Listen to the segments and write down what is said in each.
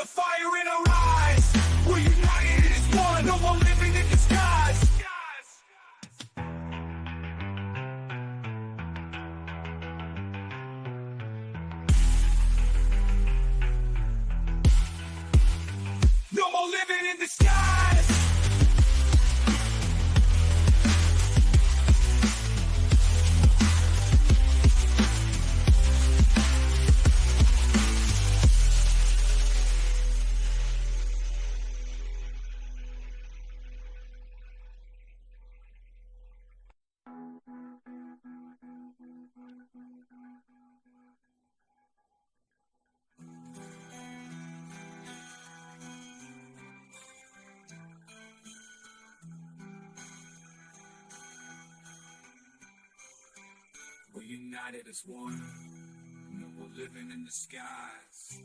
fire in our eyes. We're united as one, no more living in disguise. No more living in disguise. We're united as one, no more living in disguise.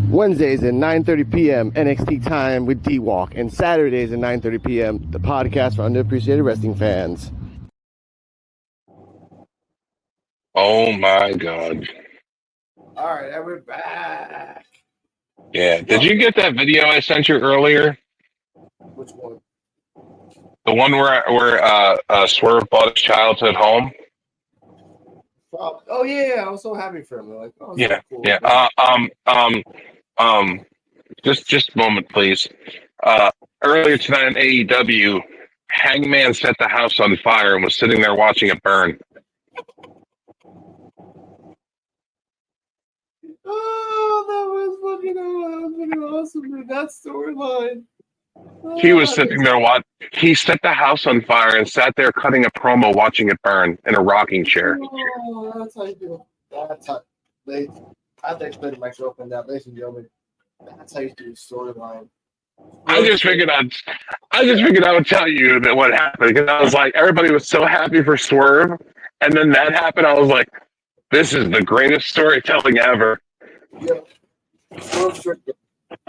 Wednesdays at 9:30 p.m. NXT Time with D-Walk, and Saturdays at 9:30 p.m. the podcast for underappreciated wrestling fans. Oh my God. All right, and we're back. Yeah. Did you get that video I sent you earlier? Which one? The one where Swerve bought his childhood home? Oh yeah, I was so happy for him. Like, oh, Yeah. so cool. Yeah. Just a moment, please. Earlier tonight in AEW, Hangman set the house on fire and was sitting there watching it burn. Oh, that was fucking awesome, dude. That storyline. He was sitting there he set the house on fire and sat there cutting a promo watching it burn in a rocking chair. Oh, that's how you do it. That's how I have to explain to my girlfriend that, ladies and gentlemen, that's how you do a storyline. I just figured I would tell you that what happened, because I was like, everybody was so happy for Swerve, and then that happened. I was like, this is the greatest storytelling ever. Yep. Swerve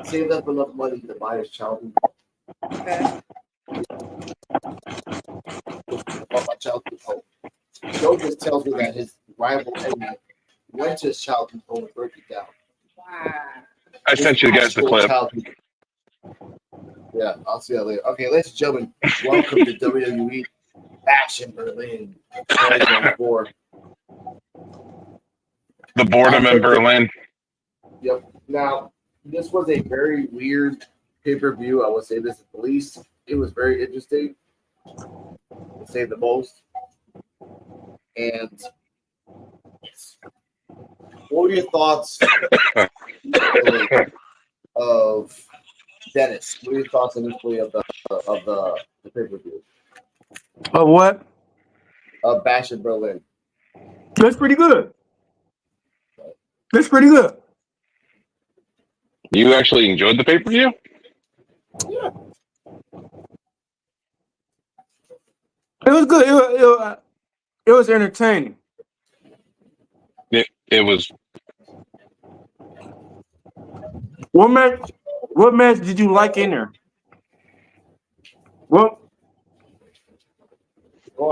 saved up enough money to buy his childhood. Okay. My childhood home. Joe just tells me that his rival enemy went to his childhood home and broke it down. Wow. I sent you guys the clip. Childhood. Yeah, I'll see that later. Okay, ladies and gentlemen, welcome to WWE Bash in Berlin 2024. The boredom in Berlin. Yep. Now, this was a very weird pay-per-view. I would say this at least. It was very interesting, to say the most. And what were your thoughts of Dennis? What are your thoughts initially of the pay-per-view? Of what? Of Bash in Berlin. That's pretty good. That's pretty good. You actually enjoyed the pay-per-view? Yeah. It was good. It was entertaining. It was. What match did you like in there? Well,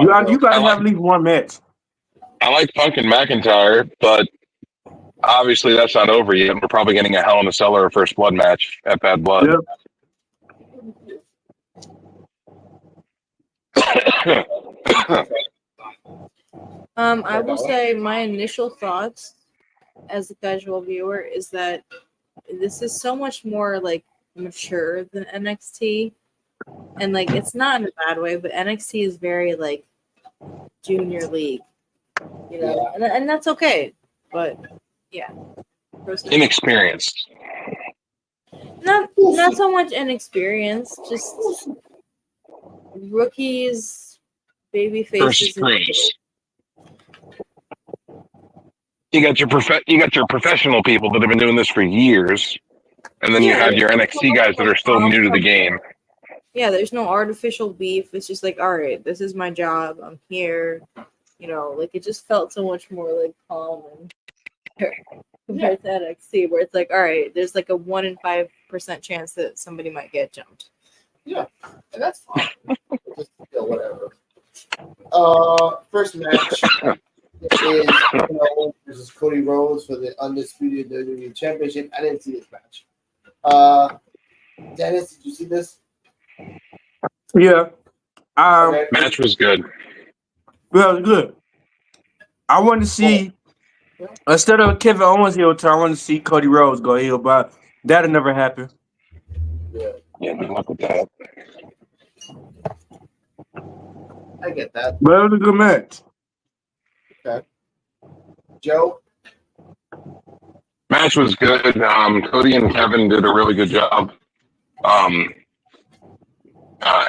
you got to have at least one match. I like Punk and McIntyre, but obviously that's not over yet. We're probably getting a Hell in a Cell or a First Blood match at Bad Blood. Yep. I will say my initial thoughts as a casual viewer is that this is so much more like mature than NXT, and like it's not in a bad way, but NXT is very like junior league, you know, and that's okay. But yeah, inexperienced. Not so much inexperienced, just rookies, baby faces. You got your professional people that have been doing this for years, and then you have your NXT guys that are still new to the game. Yeah, there's no artificial beef. It's just like, all right, this is my job. I'm here. You know, like it just felt so much more like calm and compared to NXT, where it's like, all right, there's like a 1 in 5% chance that somebody might get jumped. Yeah, and that's fine. Just, whatever. First match is versus Cody Rhodes for the undisputed WWE Championship. I didn't see this match. Dennis, did you see this? Yeah. Okay. Match was good. Well, it was good. I want to see instead of Kevin Owens heel turn, I want to see Cody Rhodes go heel, but that'll never happen. Yeah, Yeah, good luck with that. I get that. But it was a good match. Okay. Joe? Match was good. Cody and Kevin did a really good job.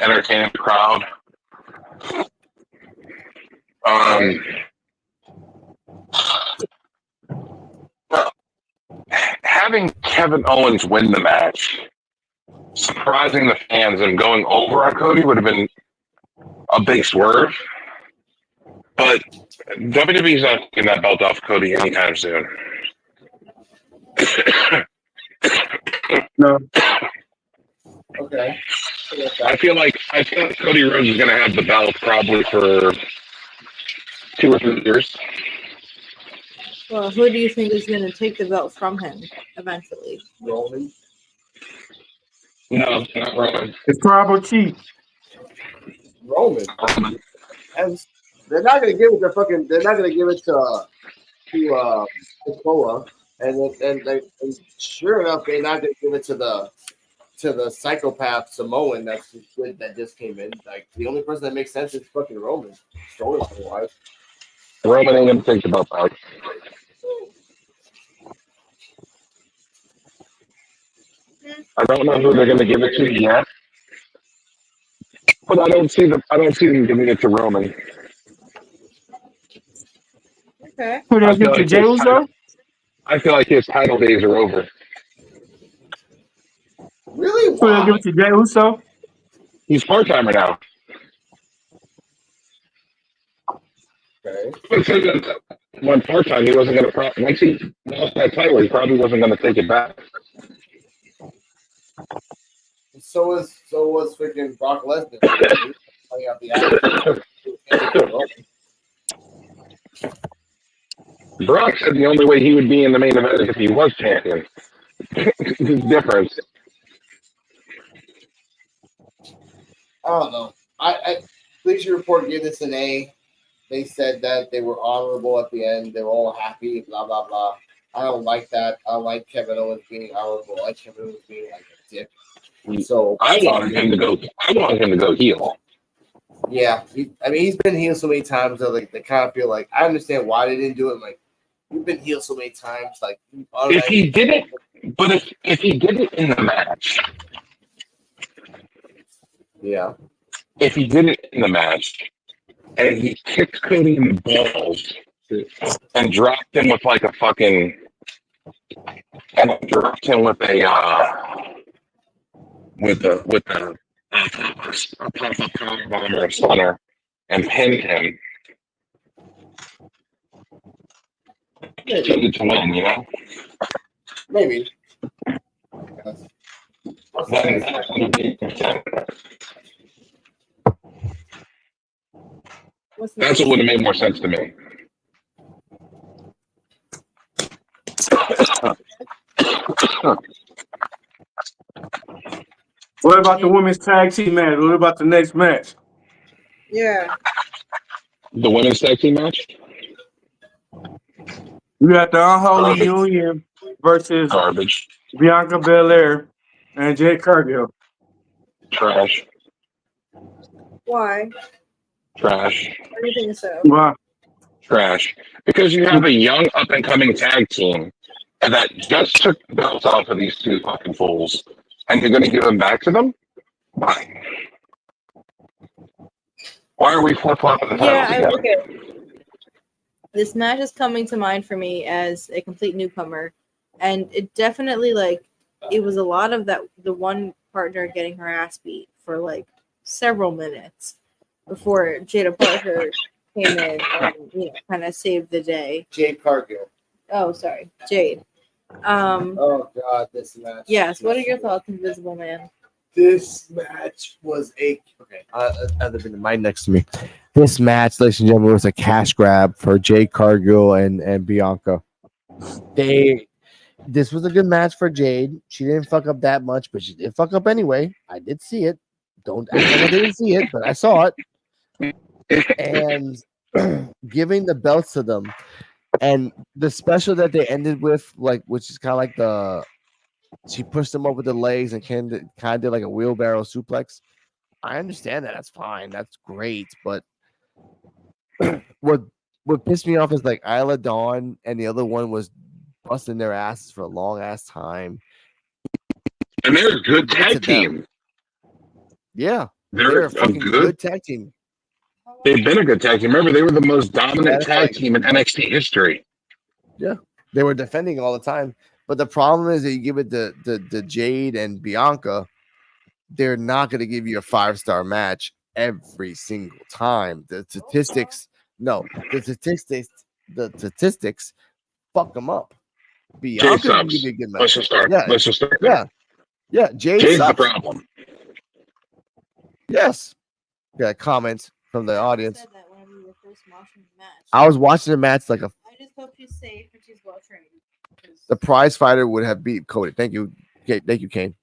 Entertaining the crowd. Having Kevin Owens win the match, surprising the fans and going over on Cody would have been a big swerve. But WWE's not getting that belt off Cody anytime soon. No. Okay. I feel like Cody Rhodes is going to have the belt probably for 2 or 3 years. Well, who do you think is going to take the belt from him eventually? Roman. No, not Roman. It's Tribal Chief. Roman. And they're not gonna give it to fucking. They're not gonna give it to Nicola, and sure enough, they're not gonna give it to the psychopath Samoan that's good that just came in. Like the only person that makes sense is fucking Roman. Storyline wise. Roman ain't going to take the belt back. I don't know who they're going to give it to yet, but I don't see them giving it to Roman. Okay. Who I they feel give to like Jey Uso? I feel like his title days are over. Really? Who they give it to Jey Uso? He's part-timer now. Okay. When part-time, he wasn't going to. Once he lost that title, he probably wasn't going to take it back. So was freaking Brock Lesnar. Playing out the Brock said the only way he would be in the main event is if he was champion. It's different. I don't know. Bleacher Report gave this an A. They said that they were honorable at the end. They were all happy, blah, blah, blah. I don't like that. I don't like Kevin Owens being honorable. I like Kevin Owens being like a dick. So I wanted him to go heel. yeah. He's been healed so many times that like they kind of feel like I understand why they didn't do it. Like you've been healed so many times. Like If he did it, but if he did it in the match, yeah. if he did it in the match, and he kicked Cody in the balls and dropped him with like a fucking, and dropped him with a pop-up power bomb or a stunner, and pinned him. Maybe. To win, you know? Maybe. What's That's what would have made more sense to me. What about the women's tag team match? What about the next match? Yeah. The women's tag team match? We got the Unholy Garbage. Union versus Garbage. Bianca Belair and Jade Cargill. Trash. Why? Trash. Why do you think so? Wow. Trash. Because you have a young up-and-coming tag team that just took the belts off of these 2 fucking fools, and you're going to give them back to them? Why? Why are we flip-flopping the titles again? Okay. This match is coming to mind for me as a complete newcomer, and it definitely it was a lot of that. The one partner getting her ass beat for like several minutes before Jada Parker came in and kind of saved the day. Jade Cargill. Oh, sorry, Jade. Oh God, this match. Yes. What are your thoughts, Invisible Man? This match was okay. Other than the mic next to me, this match, ladies and gentlemen, was a cash grab for Jade Cargill and Bianca. This was a good match for Jade. She didn't fuck up that much, but she did fuck up anyway. I did see it. Don't act like I didn't see it, but I saw it. And giving the belts to them, and the special that they ended with, like, which is kind of like she pushed them over the legs and kind of did like a wheelbarrow suplex. I understand that. That's fine. That's great. But what pissed me off is like Isla Dawn and the other one was busting their asses for a long ass time. And they're a good tag team. Yeah, They're a fucking good tag team. They've been a good tag team. Remember, they were the most dominant tag team in NXT history. Yeah, they were defending all the time. But the problem is that you give it the Jade and Bianca, they're not going to give you a 5-star match every single time. The statistics fuck them up. Bianca can give you a good match. Let's just start. Yeah, Let's just start. Yeah. Jade's the problem. Yes. Got comments from the audience. Said that when we were first watching the match. I was watching the match like I just hope she's safe and she's well trained. the prize fighter would have beat Cody. Thank you, Kane.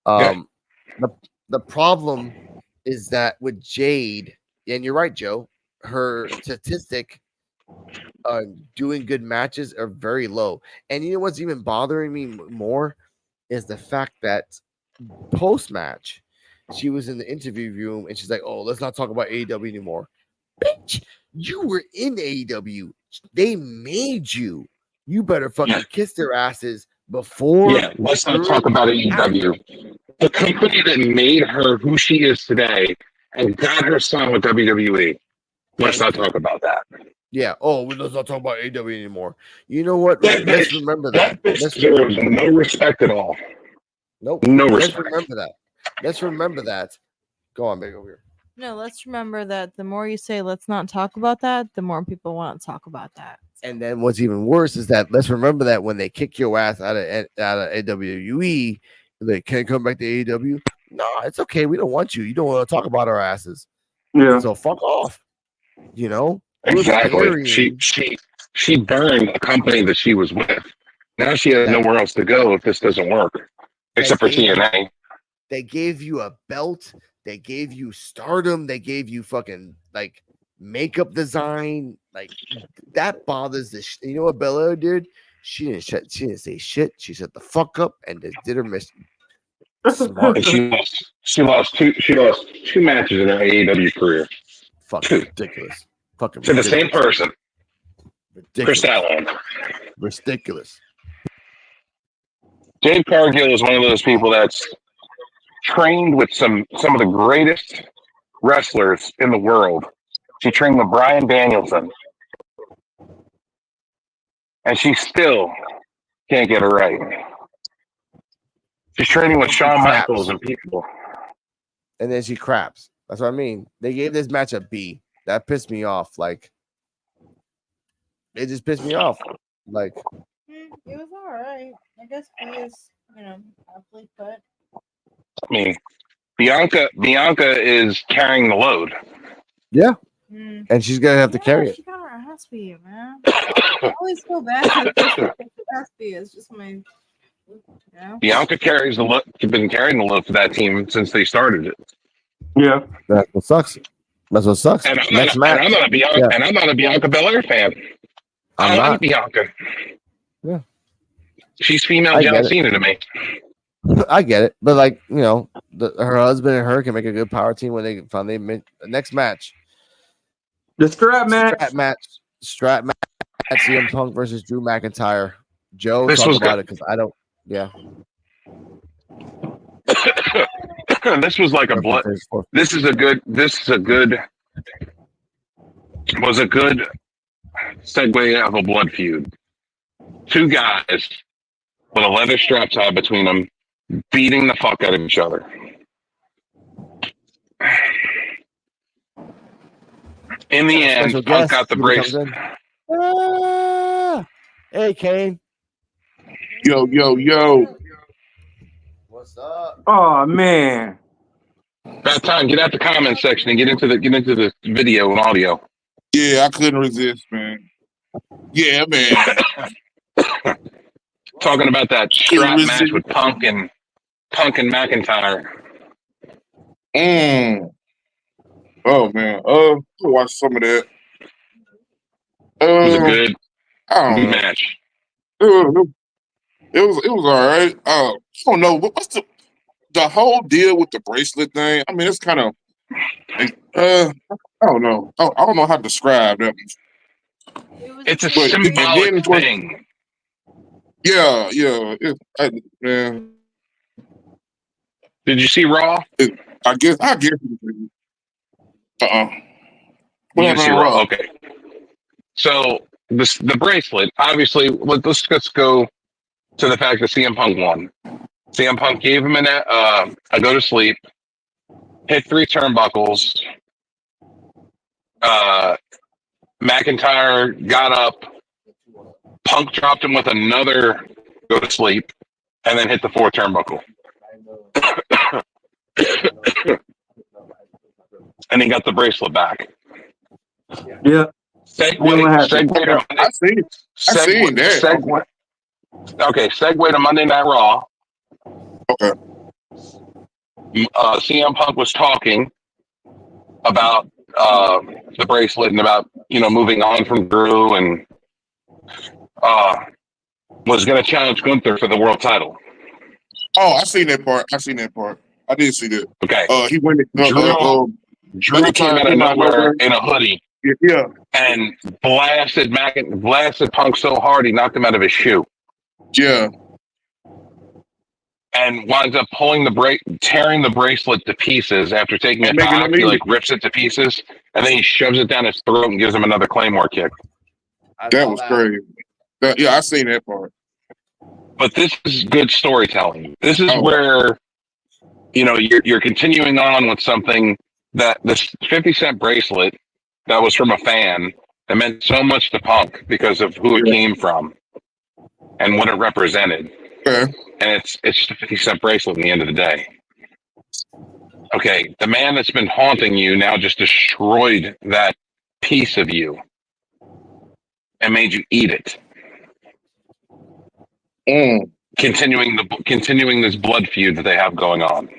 The problem is that with Jade, and you're right, Joe, her statistic doing good matches are very low. And you know what's even bothering me more is the fact that post match, she was in the interview room and she's like, "Oh, let's not talk about AEW anymore." Bitch, you were in AEW. They made you. You better fucking kiss their asses before. Yeah, let's not talk about AEW. The company that made her who she is today and got her son with WWE. Let's not talk about that. Yeah. Oh, let's not talk about AEW anymore. You know what? Let's remember that. Let's no respect at all. Nope. No respect. Let's remember that. Go on, big over here. No, let's remember that the more you say let's not talk about that, the more people want to talk about that. And then what's even worse is that let's remember that when they kick your ass out of AWE, they can't come back to AEW. No, it's okay. We don't want you. You don't want to talk about our asses. Yeah. So fuck off. You know? Exactly. She burned a company that she was with. Now she has nowhere else to go if this doesn't work, except for TNA. They gave you a belt. They gave you stardom. They gave you fucking like makeup design. Like that bothers the shit. You know what Bella did? She didn't say shit. She shut the fuck up and just did her mission. Smart. And she lost two matches in her AEW career. Fucking ridiculous. Fucking to ridiculous. The same person. Ridiculous. Chris Allen. Ridiculous. Jade Cargill is one of those people that's trained with some of the greatest wrestlers in the world. She trained with Bryan Danielson. And she still can't get it right. She's training with Shawn Michaels and people. And then she craps. That's what I mean. They gave this match a B. That pissed me off. Like, it just pissed me off. Like, it was all right. I guess B is, aptly put. I mean, Bianca is carrying the load. Yeah. And she's gonna have to carry it. She got her ass beat, man. I always feel bad. Ass beat is just my. Bianca carries the load. She's been carrying the load for that team since they started it. Yeah, that's what sucks. That's what sucks. And I'm not a Bianca Belair fan. I like Bianca. Yeah, she's female John Cena to me. I get it, but like her husband and her can make a good power team when they finally make the next match. The strap match. CM Punk versus Drew McIntyre. Joe, this talk about it because I don't. Yeah. This was like a blood. Was a good segue of a blood feud. Two guys with a leather strap tied between them, beating the fuck out of each other. In the end, Punk got the bracelet. Hey, Kane. Yo, yo, yo. What's up? Oh man. About time. Get out the comment section and get into the video and audio. Yeah, I couldn't resist, man. Yeah, man. Talking about that Couldn't strap match resist. with Punk and McIntyre. Oh man. I'll watch some of that. It was a good I don't know. match. It was all right. I don't know. What's the whole deal with the bracelet thing? I mean, it's kind of I don't know. I don't know how to describe that. It's a But and symbolic then thing. yeah. Yeah. Did you see Raw? I guess. What You happened didn't see on Raw. Raw? Okay. So the bracelet. Obviously, let's just go to the fact that CM Punk won. CM Punk gave him a go to sleep, hit 3 turnbuckles. McIntyre got up. Punk dropped him with another go to sleep, and then hit the 4 turnbuckle. And he got the bracelet back. Yeah. Segue to I seen that. Segue to Monday Night Raw. Okay. CM Punk was talking about the bracelet and about moving on from Drew, and was going to challenge Gunther for the world title. Oh, I seen that part. I did see that. Okay. He went. Drew came out of nowhere in a hoodie. Yeah. And blasted Punk so hard he knocked him out of his shoe. Yeah. And winds up tearing the bracelet to pieces after taking And a making knock. him He leave. rips it to pieces, and then he shoves it down his throat and gives him another Claymore kick. That was crazy. I seen that part. But this is good storytelling. This is where you're continuing on with something that this 50-cent bracelet that was from a fan that meant so much to Punk because of who it came from and what it represented. Okay. And it's just a 50-cent bracelet in the end of the day. Okay, the man that's been haunting you now just destroyed that piece of you and made you eat it. Continuing this blood feud that they have going on,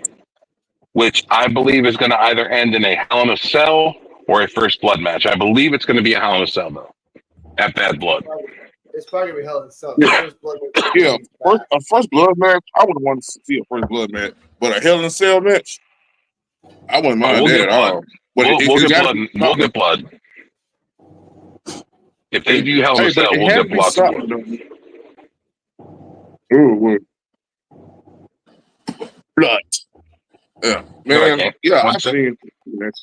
which I believe is going to either end in a Hell in a Cell or a First Blood match. I believe it's going to be a Hell in a Cell though, at Bad Blood. It's probably gonna be Hell in a Cell. Yeah, a First Blood match. I would want to see a First Blood match, but a Hell in a Cell match, I wouldn't mind that at all. But We'll get blood. If they do Hell in a Cell, we'll get lots of blood. Ooh, blood. Yeah, man. Yeah, I've seen that.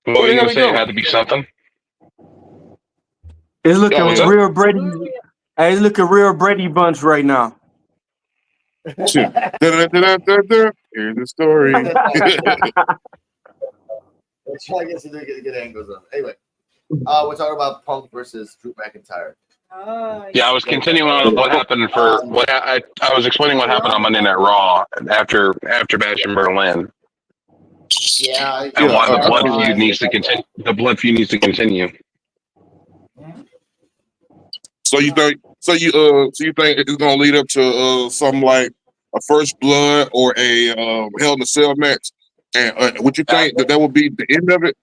What were you gonna say? It had to be something. It's looking real Brady. Hey, it's looking real Brady Bunch right now. Here's the story. Let's try to get some good angles on. Anyway, we're talking about Punk versus Drew McIntyre. Yeah, I was continuing on what happened for what I was explaining what happened on Monday Night Raw after Bash in Berlin. Yeah, and why the blood feud needs to continue. The blood feud needs to continue. So you think it's gonna lead up to something like a First Blood or a Hell in a Cell match? And would you think that would be the end of it?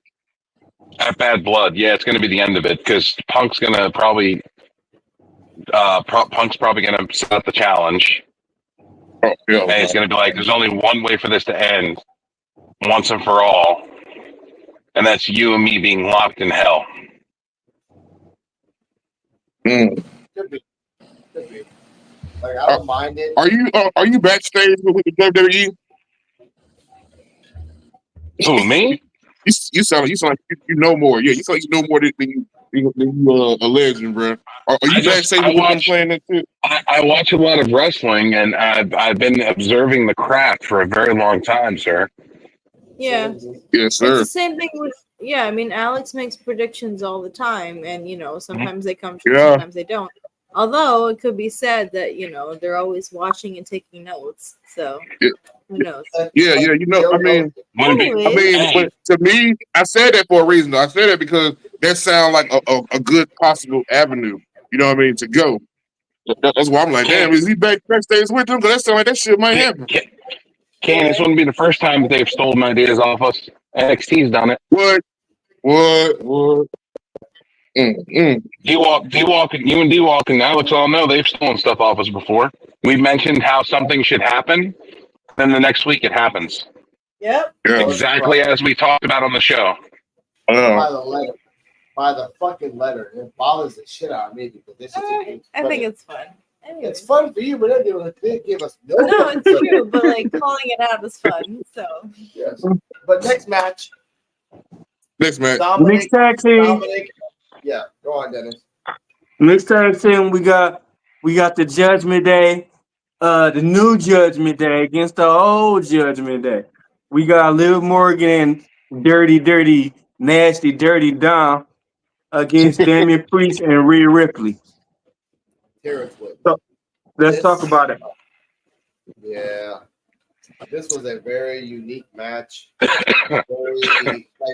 At Bad Blood, yeah, it's going to be the end of it because Punk's going to probably set up the challenge, and it's going to be like, there's only one way for this to end, once and for all, and that's you and me being locked in hell. Could be. Like, I don't mind it. Are you backstage with the WWE? Who, me? You sound like you know more. Yeah, you sound like you know more than you a legend, bro. Are you backstage with them playing that too? I watch a lot of wrestling, and I've been observing the craft for a very long time, sir. Yeah. Yes, sir. It's the same thing with I mean, Alex makes predictions all the time, and sometimes they come true, sometimes they don't. Although it could be said that they're always watching and taking notes. So Yeah. who knows? Yeah, you know, I mean, Anyways, but to me, I said that for a reason. I said that because that sounds like a good possible avenue. You know what I mean? To go. That's why I'm like, damn, is he backstage with them? Because that sounds like that shit might happen. Kane, this wouldn't be the first time that they've stolen ideas off us. NXT's done it. What? D-Walk, and you and D-Walk and Alex all know they've stolen stuff off us before. We've mentioned how something should happen, then the next week it happens. yep. Yeah. Exactly as we talked about on the show. By the letter. By the fucking letter. It bothers the shit out of me because this is I think it's fun. Anyways. It's fun for you, but they give us no. No, it's true, but like calling it out is fun. So Yes. But next match. Next match. Next tag team. Yeah, go on, Dennis. Next tag team, we got the Judgment Day, the new Judgment Day against the old Judgment Day. We got Liv Morgan and Dirty, Nasty, Dirty Dom against Damian Priest and Rhea Ripley. So, let's talk about it. Yeah. This was a very unique match. Like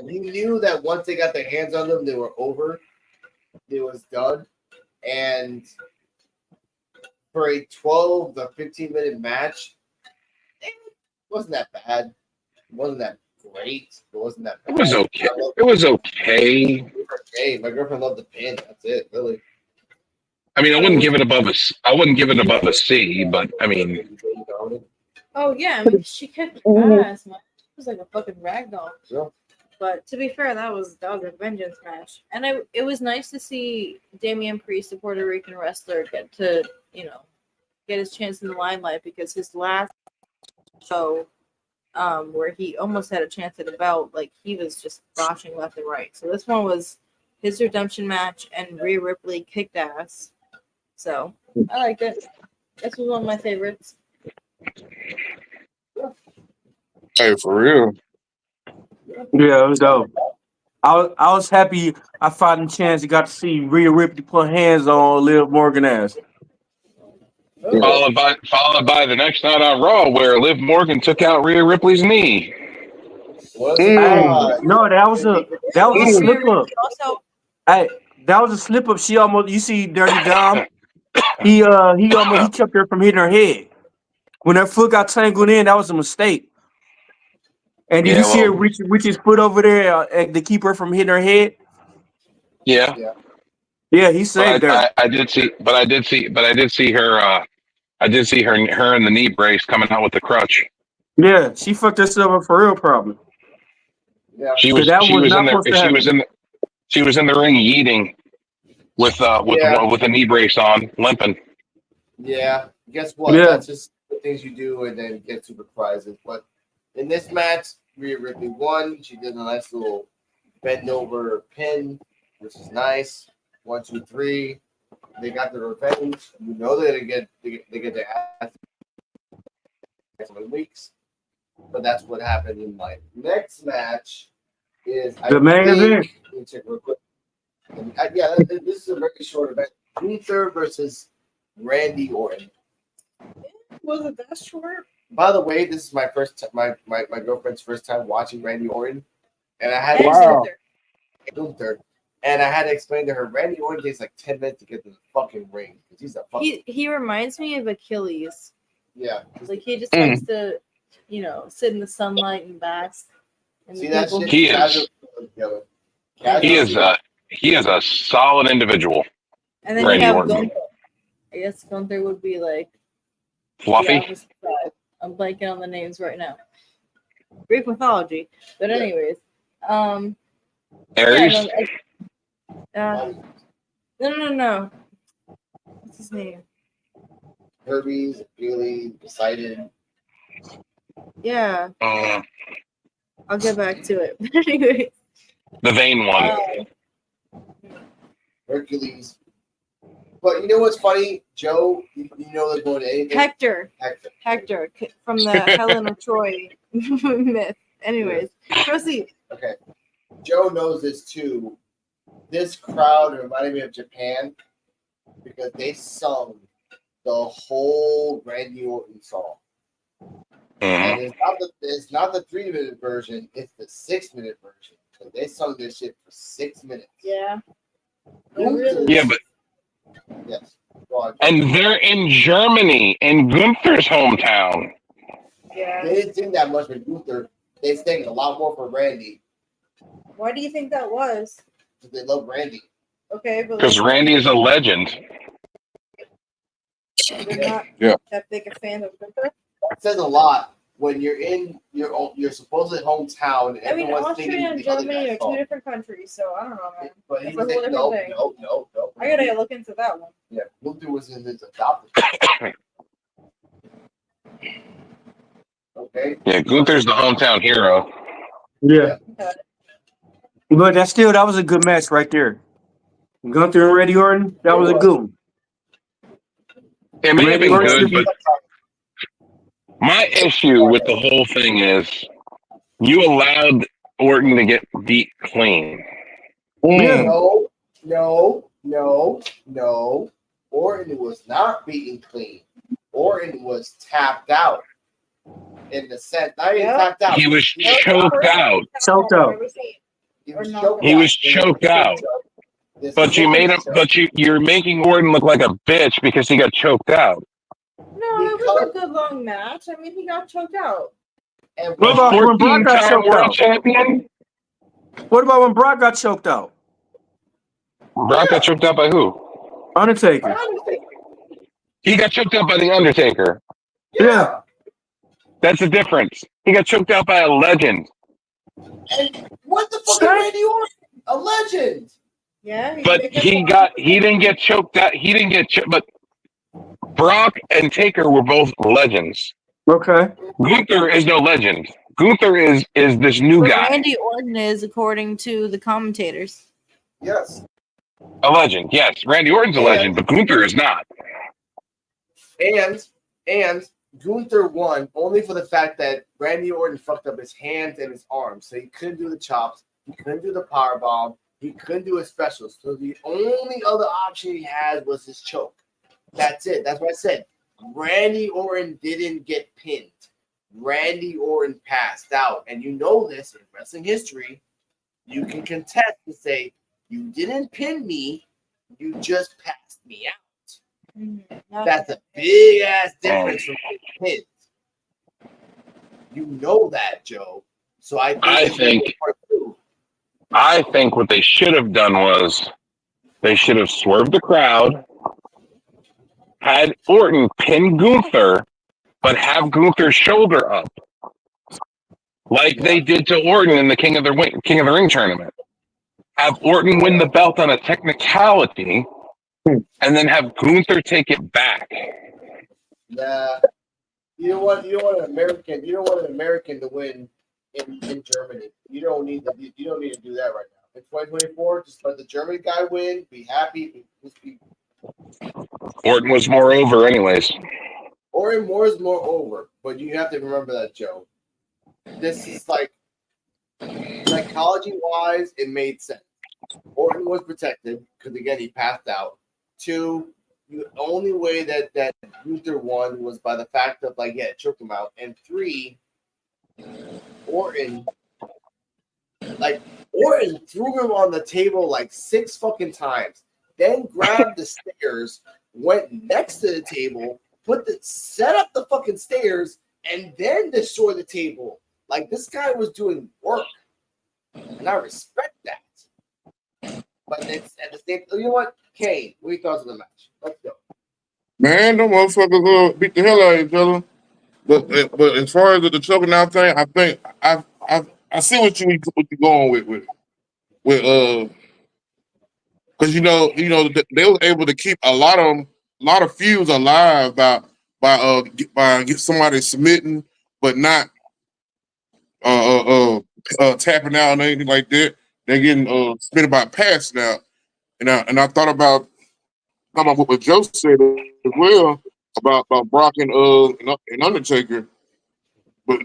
you knew that once they got their hands on them, they were over. It was done. And for a 12 to 15-minute match, it wasn't that bad. It wasn't that great. It wasn't that bad. It was okay. It was okay. Okay, my girlfriend loved the pin. That's it, really. I mean, I wouldn't give it above a C, but I mean, oh yeah, I mean she kicked ass, man. It was like a fucking ragdoll. Yeah. But to be fair, that was a vengeance match, and it was nice to see Damian Priest, a Puerto Rican wrestler, get to get his chance in the limelight because his last show, where he almost had a chance at a belt, like he was just botching left and right. So this one was his redemption match, and Rhea Ripley kicked ass. So I liked it. This was one of my favorites. Hey, for real. Yeah, it was dope. I was happy I found a chance. Got to see Rhea Ripley put hands on Liv Morgan ass. followed by the next night on Raw where Liv Morgan took out Rhea Ripley's knee. No, that was a slip up. Also, Hey, that was a slip up. She almost, you see Dirty Dom, he kept her from hitting her head. When her foot got tangled in, that was a mistake. And did you see her reach his foot over there to keep her from hitting her head? Yeah. Yeah, he saved her. I did see her. I did see her in the knee brace coming out with the crutch. Yeah, she fucked herself up for real, probably. Yeah. She was in the ring yeeting with a knee brace on, limping. Yeah. Guess what? Yeah. That's just the things you do and then get super prizes. But in this match, Rhea Ripley won. She did a nice little bend over pin, which is nice. 1, 2, 3. They got the revenge. You know they're gonna get their ass in weeks. But that's what happened in my next match. Is The main event. Let me check real quick. This is a very short event. Luther versus Randy Orton. was it that short? By the way, this is my first my girlfriend's first time watching Randy Orton, and I had Luther, and I had to explain to her Randy Orton takes like 10 minutes to get to the fucking ring because he's a fucking. He reminds me of Achilles. Yeah. Like he just likes to, sit in the sunlight and bask. And See that shit? He is a solid individual. And then Randy you have Orton. Gunther. I guess Gunther would be like Fluffy. the opposite side. I'm blanking on the names right now. Greek mythology. But anyways, Aries. No. What's his name? Hermes, Achilles, Poseidon. Yeah, Uh, I'll get back to it. But anyways, the vain one. Hercules. But you know what's funny, Joe? You know they're going to anything. Hector from the Helen of Troy myth. Anyways, proceed. Okay. Joe knows this too. This crowd reminded me of Japan. because they sung the whole Randy Orton song. And it's not the 3-minute version, it's the 6-minute version. Because they sung this shit for 6 minutes. Yeah. Yeah, but Yes. Go on. and they're in Germany, in Gunther's hometown. Yeah. They didn't sing that much for Gunther. They sang a lot more for Randy. Why do you think that was? Because they love Randy. Okay, but Because Randy is a legend. they're not Yeah. that big a fan of Gunther. It says a lot when you're in your supposed hometown. I mean, everyone's Austria singing and the other Germany guy's are two song. different countries, so I don't know, man. But he That's was a whole like, different thing. no. I gotta look into that one. Yeah, Gunther was in his adopted. Okay. Yeah, Gunther's the hometown hero. Yeah. Okay. But that was a good match right there. Gunther and Randy Orton, that was a good one. It may have Randy been Orton good, should be- but my issue with the whole thing is you allowed Orton to get beat clean. Yeah. No. Orton was not beaten clean. Orton was tapped out. In the sense, not even Yeah. tapped out. He was choked out. Choked out. He was Or not. choked He out. was choked out. This But is you made him. Orton's show. But you're making Orton look like a bitch because he got choked out. No, it was a good long match. I mean, he got choked out. And What about when Brock got 14-time choked world out? champion. What about when Brock got choked out? Brock got choked out by who? Undertaker. He got choked out by the Undertaker. Yeah. That's the difference. He got choked out by a legend. And what the fuck is Randy Orton? A legend. Yeah. But he didn't get choked out. He didn't get choked. But Brock and Taker were both legends. Okay. Gunther is no legend. Gunther is this new But guy. Randy Orton is, according to the commentators. Yes. A legend, yes. Randy Orton's a legend, but Gunther is not. And Gunther won only for the fact that Randy Orton fucked up his hands and his arms. So he couldn't do the chops. He couldn't do the power bomb. He couldn't do his specials. So the only other option he had was his choke. That's it. That's what I said. Randy Orton didn't get pinned. Randy Orton passed out. And you know this in wrestling history. You can contest and say, you didn't pin me. You just passed me out. That's a big ass difference from pins. You know that, Joe. So I think what they should have done was they should have swerved the crowd, had Orton pin Gunther, but have Gunther's shoulder up, like they did to Orton in the King of the Ring tournament. Have Orton win the belt on a technicality, and then have Gunther take it back. Nah. You don't want an American. You don't want an American to win in Germany. You don't need to do that right now. In 2024, just let the German guy win. Be happy. Orton was more over, anyways. Orton more is more over, but you have to remember that, Joe. This is like psychology wise, it made sense. Orton was protected because again he passed out. 2, the only way that Gunther won was by the fact of it choked him out. And 3, Orton threw him on the table 6 fucking times, then grabbed the stairs, went next to the table, set up the fucking stairs, and then destroyed the table. This guy was doing work, and I respect that. But it's at the same. You know what, Kane? What are your thoughts on the match? Let's go. Man, them motherfuckers beat the hell out of each other. But as far as the choking out thing, I think I see what you're going with because they were able to keep a lot of feuds alive by get somebody submitting, but not tapping out and anything like that. They're getting submitted by passing out, and I thought about what Joe said as well about Brock and Undertaker, but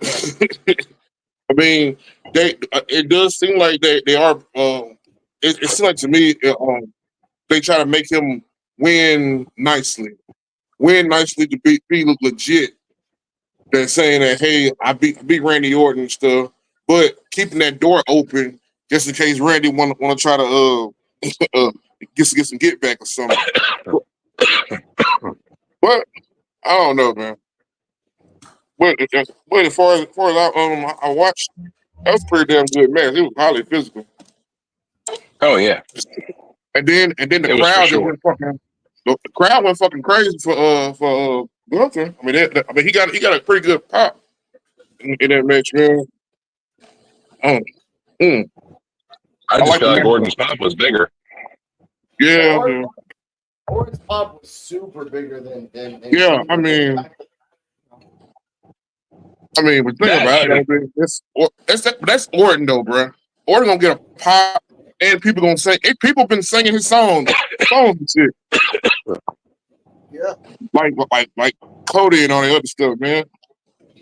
I mean it does seem like they are. It seems like to me they try to make him win nicely. Win nicely to be legit. Than saying that, hey, I beat Randy Orton and stuff, but keeping that door open just in case Randy want to try to get some get back or something. But I don't know, man. But as far as I watched, that was a pretty damn good match. It was highly physical. Oh yeah, And then the it was for crowd just sure. went fucking. The crowd went fucking crazy for Gunther. I mean, he got a pretty good pop in that match, man. Mm. I I just like feel the like match. Orton's pop was bigger. Yeah, Or- yeah. Orton's pop was super bigger than Yeah, I mean, but think That about should have. it. That's Orton though, bro. Orton gonna get a pop, and people gonna sing. People been singing his songs and shit, yeah. like Cody and all the other stuff, man.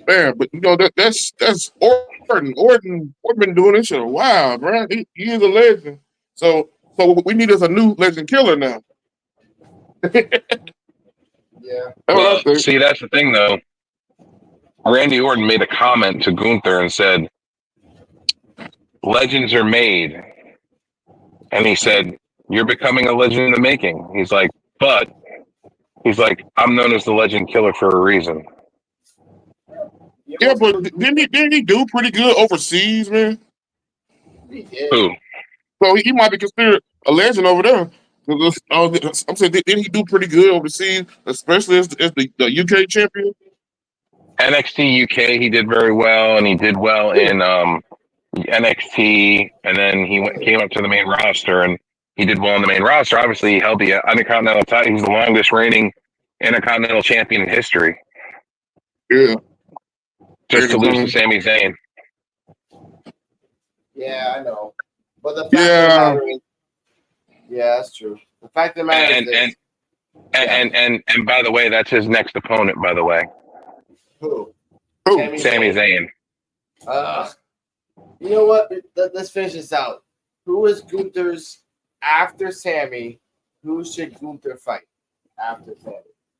Man, but you know that's Orton. Orton been doing this shit a while, bro. He is a legend. So what we need is a new legend killer now. Yeah. That's what I Well, think. see, that's the thing though. Randy Orton made a comment to Gunther and said, "Legends are made," and he said, "You're becoming a legend in the making." He's like, "But." He's like, I'm known as the legend killer for a reason. Yeah, but didn't he do pretty good overseas, man? He did. Who? So he might be considered a legend over there. I'm saying, didn't he do pretty good overseas, especially as the UK champion? NXT UK, he did very well, and he did well in NXT, and then came up to the main roster, and he did well in the main roster. Obviously, he held the Intercontinental title. He's the longest reigning Intercontinental champion in history. Yeah. Just to lose to Sami Zayn. Yeah, I know. But the fact of the matter is, yeah, that's true. The fact of the matter is this. And by the way, that's his next opponent, by the way. Who? Sami Zayn. You know what? Let's finish this out. Who is Gunther's after Sammy? Who should Gunther fight after Sammy?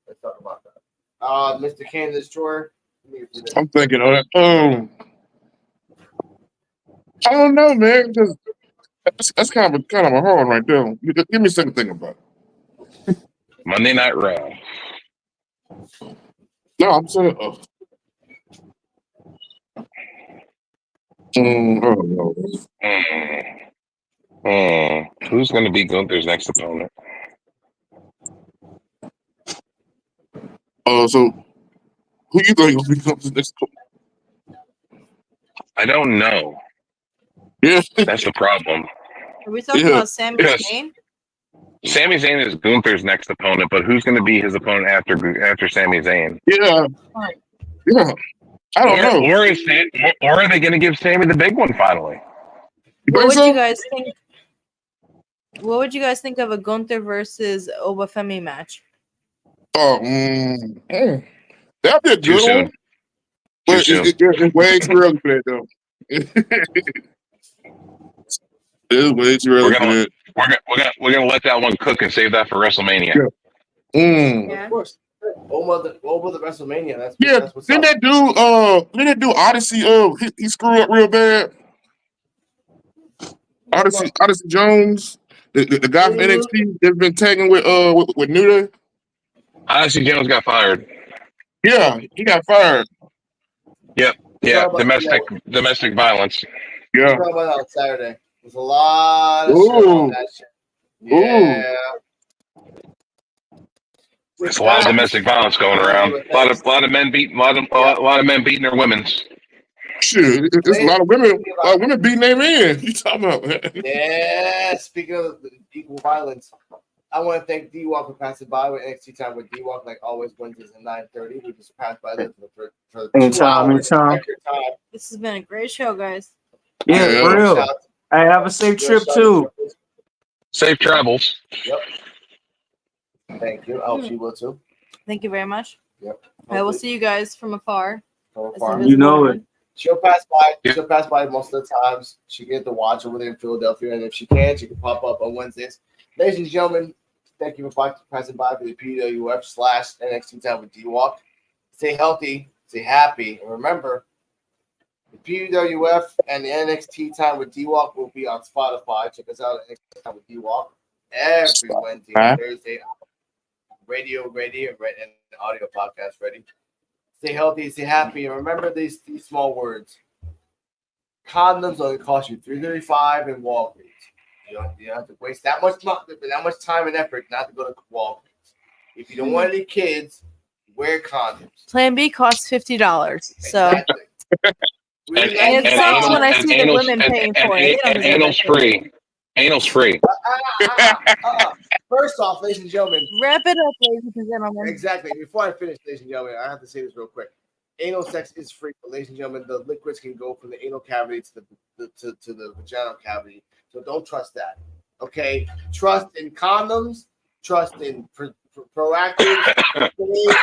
Let's talk about that. Mr. Kane the Destroyer. I'm thinking of that. I don't know, man. That's kind of a hard one right there. Give me something to think about. Monday Night Raw. No, I'm saying. Oh no. Who's going to be Gunther's next opponent? So who you think will become the next? I don't know. Yeah, That's the problem. Are we talking about Sami Zayn? Sami Zayn is Gunther's next opponent, but who's going to be his opponent after Sami Zayn? Yeah. I don't know. Or are they going to give Sami the big one finally? What would you guys think? What would you guys think of a Gunther versus Obafemi match? That'd be a Too good soon. one. But it's way too early for that, though. It's way too early for that. We're gonna let that one cook and save that for WrestleMania. Of course. Over the WrestleMania. That's what's didn't up. that do Odyssey? He screwed up real bad. Odyssey Jones, the guy from NXT that's been tagging with New Day. Odyssey Jones got fired. Yeah, he got fired. Yep. Yeah. Domestic violence. Yeah. We'll talk about that on Saturday. There's a lot of shit on that shit. Yeah. There's a lot of domestic violence going around. A lot of men beating their women's. Shit, there's a lot of women beating their men. You talking about? Yeah. Speaking of equal violence, I want to thank D-Walk for passing by with NXT Time with D-Walk, like always, Wednesdays at 9:30. We just passed by this for 2 hours. This has been a great show, guys. Yeah, for real. I have a safe trip too. Safe travels. Yep. Thank you. I hope you will too. Thank you very much. Yep. I will see you guys from afar. You know it. She'll pass by. Yep. She'll pass by most of the times. She get to watch over there in Philadelphia, and if she can pop up on Wednesdays. Ladies and gentlemen, Thank you for passing by for the PWF/NXT Time with D-Walk. Stay healthy, stay happy, and remember, the PWF and the NXT Time with D-Walk will be on Spotify. Check us out at NXT Time with D-Walk every Wednesday and Thursday. Radio, and audio podcast ready. Stay healthy, stay happy, and remember these small words. Condoms only cost you $3.35 in Walgreens. You don't have to waste that much time and effort not to go to Walgreens. If you don't want any kids, wear condoms. Plan B costs $50. So Exactly. and it sucks when I see the women paying for it. And anal's free. Anal's free. First off, ladies and gentlemen. Wrap it up, ladies and gentlemen. Exactly. Before I finish, ladies and gentlemen, I have to say this real quick. Anal sex is free, but ladies and gentlemen, the liquids can go from the anal cavity to the vaginal cavity. So don't trust that. Okay? Trust in condoms. Trust in proactive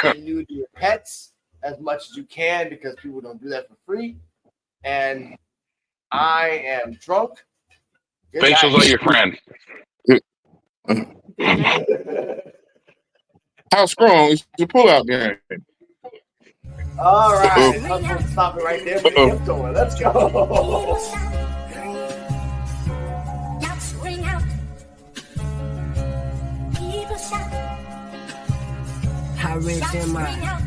and you do your pets as much as you can because people don't do that for free. And I am drunk. Facials are your friend. How strong is the pull-out game? All right. I'm going to stop it right there. But keep going. Let's go. How rich am I?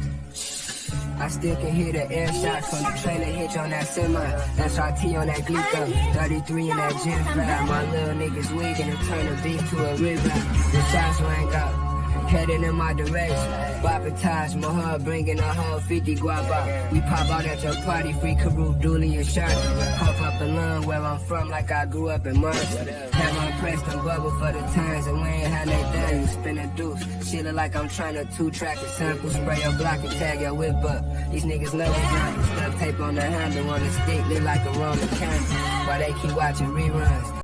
I still can hear the air shots from the trailer hitch on that semi. That's RT on that glico, 33 in that gym flat. My little niggas wigging and turn the beat to a rebound. The shots rang out, headed in my direction. Bopping ties, my hub bringing a whole 50 guap out. We pop out at your party, free Karoo, Dooley, and Shark. Pop up and learn where I'm from like I grew up in Mercer. Have on Preston bubble for the times and we ain't had no thing. You spin a deuce. Shit look like I'm trying to 2-track a sample. Spray your block and tag your whip up. These niggas know it's not. Stuff tape on the handle on the stick, look like a Roman candle. While they keep watching reruns.